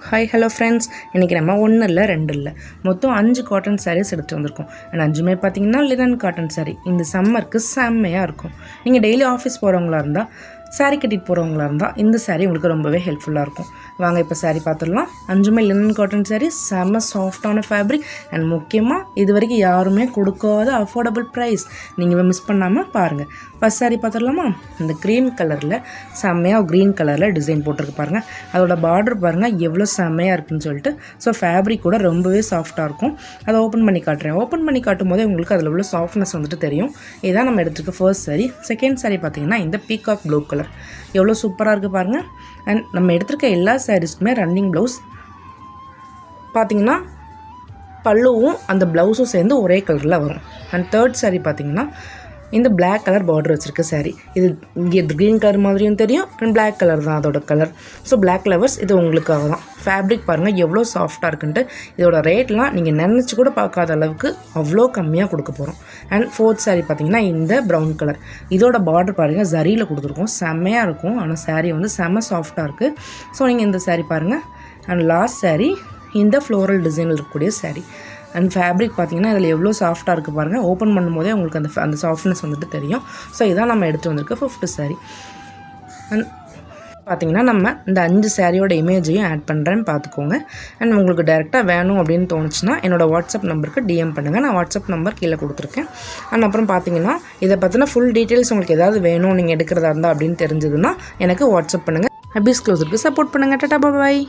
Hi hello friends, இன்றைக்கி நம்ம ஒன்றும் இல்லை ரெண்டு இல்லை மொத்தம் 5 காட்டன் சாரீஸ் எடுத்துகிட்டு வந்திருக்கோம். அண்ட் 5மே பார்த்தீங்கன்னா லினன் காட்டன் சாரீ. இந்த சம்மருக்கு செம்மையாக இருக்கும். நீங்கள் டெய்லி ஆஃபீஸ் போகிறவங்களா இருந்தால், சாரீ கட்டிட்டு போகிறவங்களா இருந்தால் இந்த சாரீ உங்களுக்கு ரொம்பவே ஹெல்ப்ஃபுல்லாக இருக்கும். வாங்க இப்போ சாரீ பார்த்துடலாம். 5மே லினன் காட்டன் சாரீ, செம்ம சாஃப்டான ஃபேப்ரிக் அண்ட் முக்கியமாக இது வரைக்கும் யாருமே கொடுக்காத அஃபோர்டபுள் ப்ரைஸ். நீங்கள் மிஸ் பண்ணாமல் பாருங்கள். ஃபஸ்ட் சாரீ பார்த்துடலாமா? இந்த க்ரீன் கலரில் செம்மையாக க்ரீன் கலரில் டிசைன் போட்டிருக்கு பாருங்கள். அதோட பார்டர் பாருங்கள் எவ்வளோ செம்மையாக இருக்குன்னு சொல்லிட்டு. ஸோ ஃபேப்ரிக் கூட ரொம்பவே சாஃப்டாக இருக்கும். அதை ஓப்பன் பண்ணி காட்டுறேன். ஓப்பன் பண்ணி காட்டும் போதே உங்களுக்கு அதில் உள்ள சாஃப்ட்னஸ் வந்துட்டு தெரியும். இதுதான் நம்ம எடுத்துருக்க ஃபர்ஸ்ட் சாரீ. செகண்ட் சாரீ பார்த்தீங்கன்னா இந்த பீகாக் ப்ளூ கலர் எவ்வளோ சூப்பராக இருக்குது பாருங்கள். அண்ட் நம்ம எடுத்துருக்க எல்லா சாரீஸ்க்குமே ரன்னிங் ப்ளவுஸ் பார்த்தீங்கன்னா பல்லுவும் அந்த ப்ளவுஸும் சேர்ந்து ஒரே கலரில் வரும். அண்ட் தேர்ட் சாரீ பார்த்தீங்கன்னா இந்த பிளாக் கலர் பார்டர் வச்சுருக்க சாரீ. இது இங்கே க்ரீன் கலர் மாதிரியும் தெரியும் அண்ட் பிளாக் கலர் தான் அதோட கலர். ஸோ பிளாக் லவர்ஸ் இது உங்களுக்காக தான். ஃபேப்ரிக் பாருங்கள் எவ்வளோ சாஃப்டாக இருக்குன்ட்டு. இதோட ரேட்லாம் நீங்கள் நினச்சி கூட பார்க்காத அளவுக்கு அவ்வளோ கம்மியாக கொடுக்க போகிறோம். அண்ட் ஃபோர்த் சாரீ பார்த்தீங்கன்னா இந்த ப்ரௌன் கலர். இதோட பார்டர் பாருங்கள் ஜரியில் கொடுத்துருக்கோம், செம்மையாக இருக்கும். ஆனால் சாரீ வந்து செம்ம சாஃப்டாக இருக்குது. ஸோ நீங்கள் இந்த சாரீ பாருங்கள். அண்ட் லாஸ்ட் சாரீ இந்த ஃப்ளோரல் டிசைனில் இருக்கக்கூடிய சாரீ. அண்ட் ஃபேப்ரிக் பார்த்தீங்கன்னா இதில் எவ்வளோ சாஃப்டாக இருக்குது பாருங்கள். ஓப்பன் பண்ணும்போதே உங்களுக்கு அந்த சாஃப்ட்னஸ் வந்துட்டு தெரியும். ஸோ இதான் நம்ம எடுத்து வந்திருக்க 5th சாரீ. அண்ட் பார்த்தீங்கன்னா நம்ம இந்த 5 சாரியோட இமேஜையும் ஆட் பண்ணுறேன்னு பார்த்துக்கோங்க. அண்ட் உங்களுக்கு டேரெக்டாக வேணும் அப்படின்னு தோணுச்சுன்னா என்னோடய வாட்ஸ்அப் நம்பருக்கு டிஎம் பண்ணுங்கள். நான் வாட்ஸ்அப் நம்பர் கீழே கொடுத்துருக்கேன். அண்ட் அப்புறம் பார்த்தீங்கன்னா இதை பற்றின ஃபுல் டீட்டெயில்ஸ் உங்களுக்கு ஏதாவது வேணும் நீங்கள் எடுக்கிறதா இருந்தால் அப்படின்னு தெரிஞ்சதுன்னா எனக்கு வாட்ஸ்அப் பண்ணுங்கள். அபிஸ் க்ளோஸருக்கு சப்போர்ட் பண்ணுங்கள். டாடா பாய்.